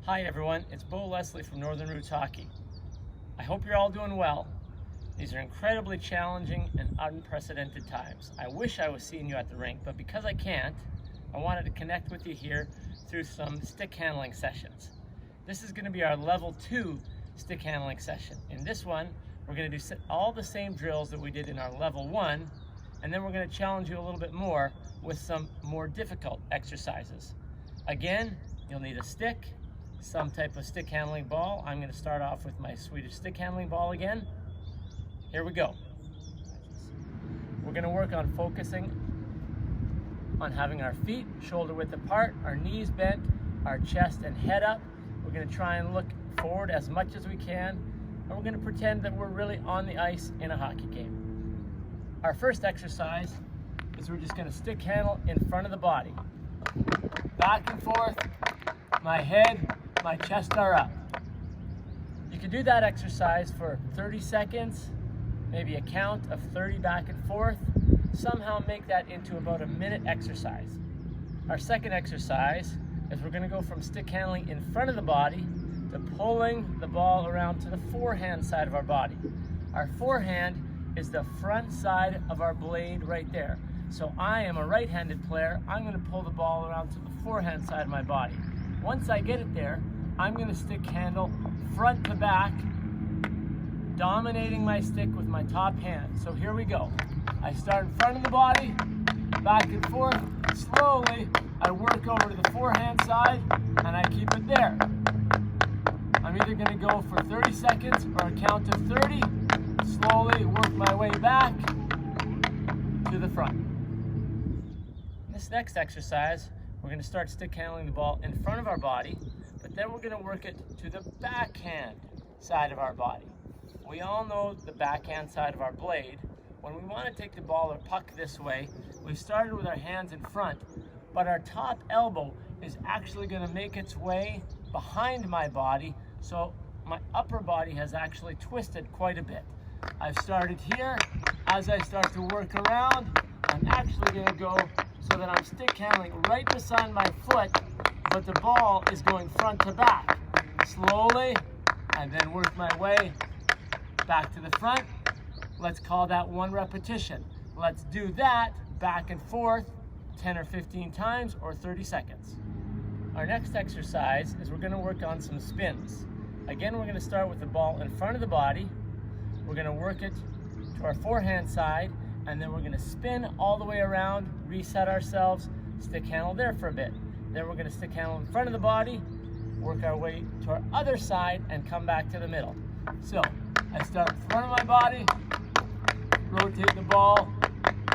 Hi everyone, it's Bo Leslie from Northern Roots Hockey. I hope you're all doing well. These are incredibly challenging and unprecedented times. I wish I was seeing you at the rink, but because I can't, I wanted to connect with you here through some stick handling sessions. This is going to be our level 2 stick handling session. In this one, we're going to do all the same drills that we did in our level 1, and then we're going to challenge you a little bit more with some more difficult exercises. Again, you'll need a stick, some type of stick handling ball. I'm going to start off with my Swedish stick handling ball again. Here we go. We're going to work on focusing on having our feet shoulder width apart, our knees bent, our chest and head up. We're going to try and look forward as much as we can, and we're going to pretend that we're really on the ice in a hockey game. Our first exercise is we're just going to stick handle in front of the body. Back and forth, my head, my chest are up. You can do that exercise for 30 seconds, maybe a count of 30 back and forth. Somehow make that into about a minute exercise. Our second exercise is we're going to go from stick handling in front of the body to pulling the ball around to the forehand side of our body. Our forehand is the front side of our blade right there. So I am a right-handed player. I'm going to pull the ball around to the forehand side of my body. Once I get it there, I'm going to stick handle front to back, dominating my stick with my top hand. So here we go. I start in front of the body, back and forth. Slowly, I work over to the forehand side, and I keep it there. I'm either going to go for 30 seconds or a count of 30. Slowly work my way back to the front. This next exercise, we're going to start stick handling the ball in front of our body, but then we're going to work it to the backhand side of our body. We all know the backhand side of our blade. When we want to take the ball or puck this way, we've started with our hands in front, but our top elbow is actually going to make its way behind my body, so my upper body has actually twisted quite a bit. I've started here. As I start to work around, I'm actually going to go so that I'm stick handling right beside my foot, but the ball is going front to back. Slowly, and then work my way back to the front. Let's call that 1 repetition. Let's do that back and forth 10 or 15 times or 30 seconds. Our next exercise is we're going to work on some spins. Again, we're going to start with the ball in front of the body. We're going to work it to our forehand side, and then we're going to spin all the way around, reset ourselves, stick handle there for a bit. Then we're going to stick handle in front of the body, work our way to our other side, and come back to the middle. So I start in front of my body, rotate the ball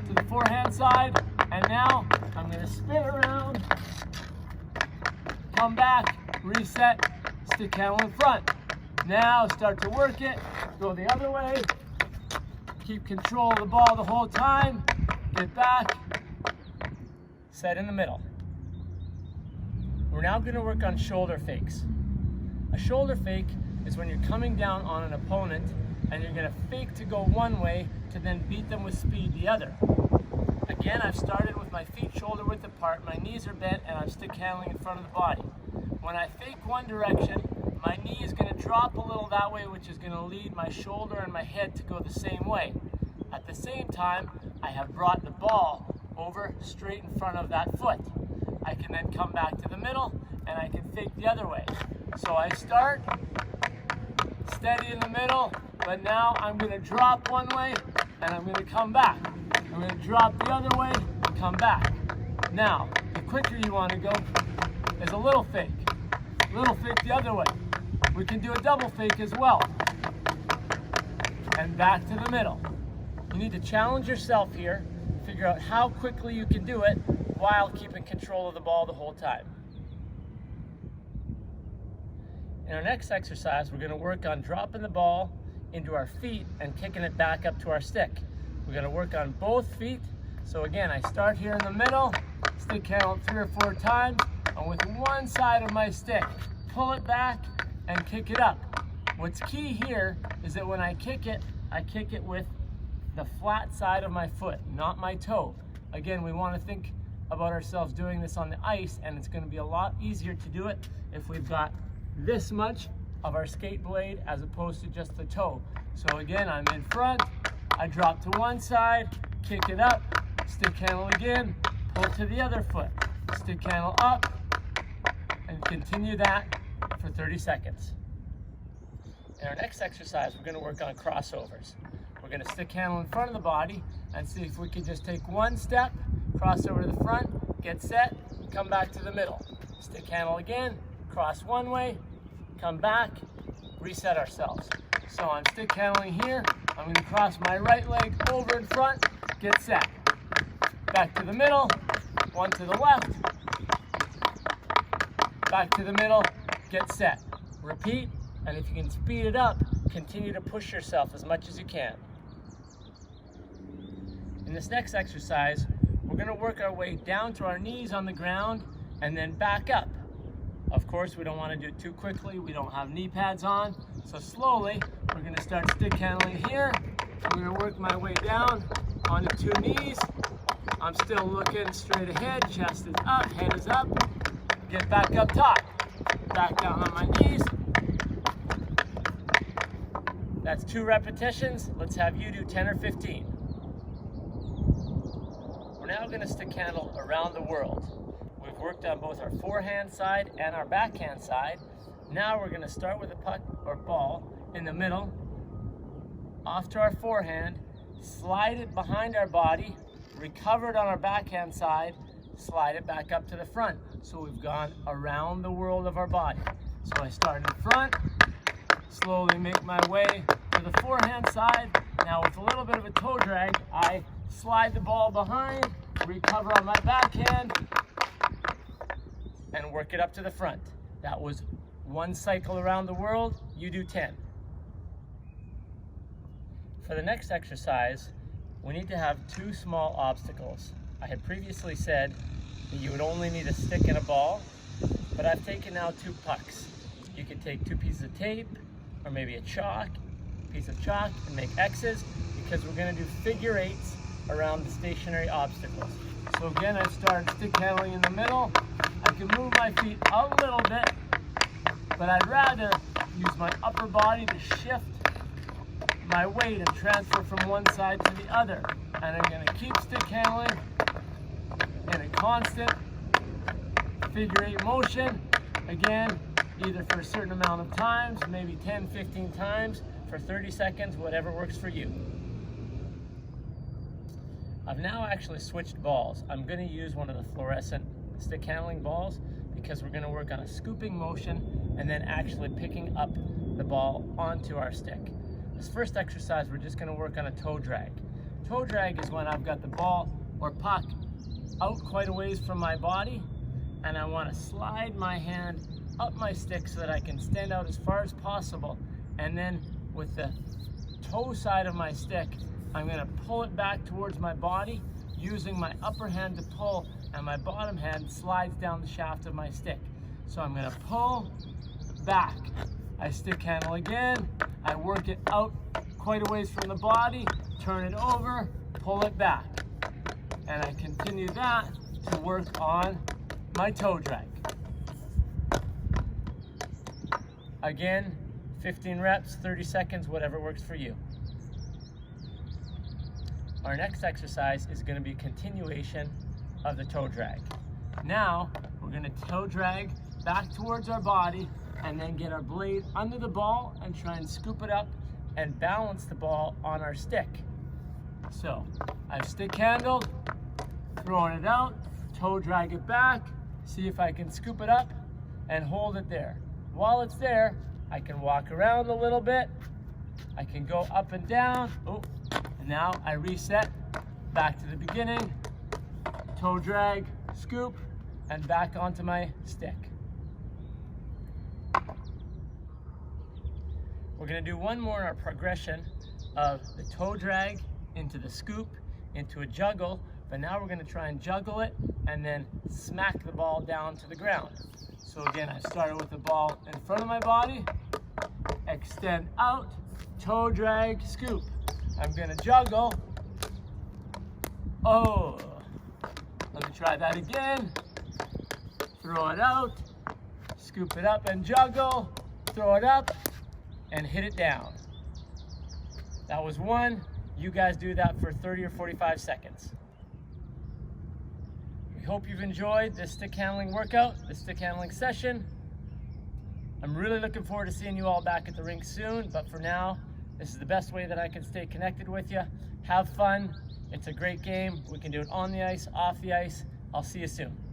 to the forehand side, and now I'm going to spin around, come back, reset, stick handle in front. Now start to work it, go the other way, keep control of the ball the whole time, get back, set in the middle. We're now going to work on shoulder fakes. A shoulder fake is when you're coming down on an opponent and you're going to fake to go one way to then beat them with speed the other. Again, I've started with my feet shoulder width apart, my knees are bent, and I'm stick handling in front of the body. When I fake one direction, my knee is going to drop a little that way, which is going to lead my shoulder and my head to go the same way. At the same time, I have brought the ball over straight in front of that foot. I can then come back to the middle, and I can fake the other way. So I start steady in the middle, but now I'm going to drop one way, and I'm going to come back. I'm going to drop the other way, and come back. Now, the quicker you want to go is a little fake. Little fake the other way. We can do a double fake as well. And back to the middle. You need to challenge yourself here, figure out how quickly you can do it while keeping control of the ball the whole time. In our next exercise, we're going to work on dropping the ball into our feet and kicking it back up to our stick. We're going to work on both feet. So again, I start here in the middle, stick handle 3 or 4 times, and with one side of my stick, pull it back and kick it up. What's key here is that when I kick it with the flat side of my foot, not my toe. Again, we want to think about ourselves doing this on the ice, and it's going to be a lot easier to do it if we've got this much of our skate blade as opposed to just the toe. So again, I'm in front, I drop to one side, kick it up, stick handle again, pull to the other foot, stick handle up, and continue that for 30 seconds. In our next exercise, we're going to work on crossovers. We're going to stick handle in front of the body and see if we can just take one step, cross over to the front, get set, come back to the middle. Stick handle again, cross one way, come back, reset ourselves. So I'm stick handling here. I'm going to cross my right leg over in front, get set. Back to the middle, one to the left, back to the middle, get set. Repeat, and if you can speed it up, continue to push yourself as much as you can. In this next exercise, we're going to work our way down to our knees on the ground and then back up. Of course, we don't want to do it too quickly. We don't have knee pads on. So slowly, we're going to start stick handling here. I'm going to work my way down onto two knees. I'm still looking straight ahead. Chest is up, head is up. Get back up top. Back down on my knees. That's 2 repetitions. Let's have you do 10 or 15. We're now going to stick handle around the world. We've worked on both our forehand side and our backhand side. Now we're going to start with a puck or ball in the middle, off to our forehand, slide it behind our body, recover it on our backhand side, slide it back up to the front. So we've gone around the world of our body. So I start in front, slowly make my way to the forehand side. Now with a little bit of a toe drag, I slide the ball behind, recover on my backhand, and work it up to the front. That was 1 cycle around the world. You do 10. For the next exercise, we need to have 2 small obstacles. I had previously said that you would only need a stick and a ball, but I've taken now 2 pucks. You could take 2 pieces of tape, or maybe a piece of chalk, and make X's, because we're going to do figure 8s around the stationary obstacles. So again, I started stick handling in the middle. I can move my feet a little bit, but I'd rather use my upper body to shift my weight and transfer from one side to the other. And I'm going to keep stick handling in a constant figure 8 motion. Again, either for a certain amount of times, maybe 10, 15 times, for 30 seconds, whatever works for you. I've now actually switched balls. I'm going to use one of the fluorescent stick handling balls because we're going to work on a scooping motion and then actually picking up the ball onto our stick. This first exercise, we're just going to work on a toe drag. Toe drag is when I've got the ball or puck out quite a ways from my body, and I want to slide my hand up my stick so that I can stand out as far as possible, and then with the toe side of my stick, I'm going to pull it back towards my body, using my upper hand to pull, and my bottom hand slides down the shaft of my stick. So I'm going to pull back. I stick handle again. I work it out quite a ways from the body, turn it over, pull it back. And I continue that to work on my toe drag. Again, 15 reps, 30 seconds, whatever works for you. Our next exercise is going to be a continuation of the toe drag. Now, we're going to toe drag back towards our body and then get our blade under the ball and try and scoop it up and balance the ball on our stick. So, I've stick handled, throwing it out, toe drag it back, see if I can scoop it up and hold it there. While it's there, I can walk around a little bit, I can go up and down, and now I reset back to the beginning, toe drag, scoop, and back onto my stick. We're going to do one more in our progression of the toe drag into the scoop, into a juggle, but now we're going to try and juggle it and then smack the ball down to the ground. So again, I started with the ball in front of my body, extend out, toe drag, scoop. I'm going to juggle. Oh, let me try that again. Throw it out, Scoop it up and juggle, throw it up, and hit it down. That was one. You guys do that for 30 or 45 seconds. We hope you've enjoyed this stick handling workout, this stick handling session. I'm really looking forward to seeing you all back at the rink soon, but for now, this is the best way that I can stay connected with you. Have fun. It's a great game. We can do it on the ice, off the ice. I'll see you soon.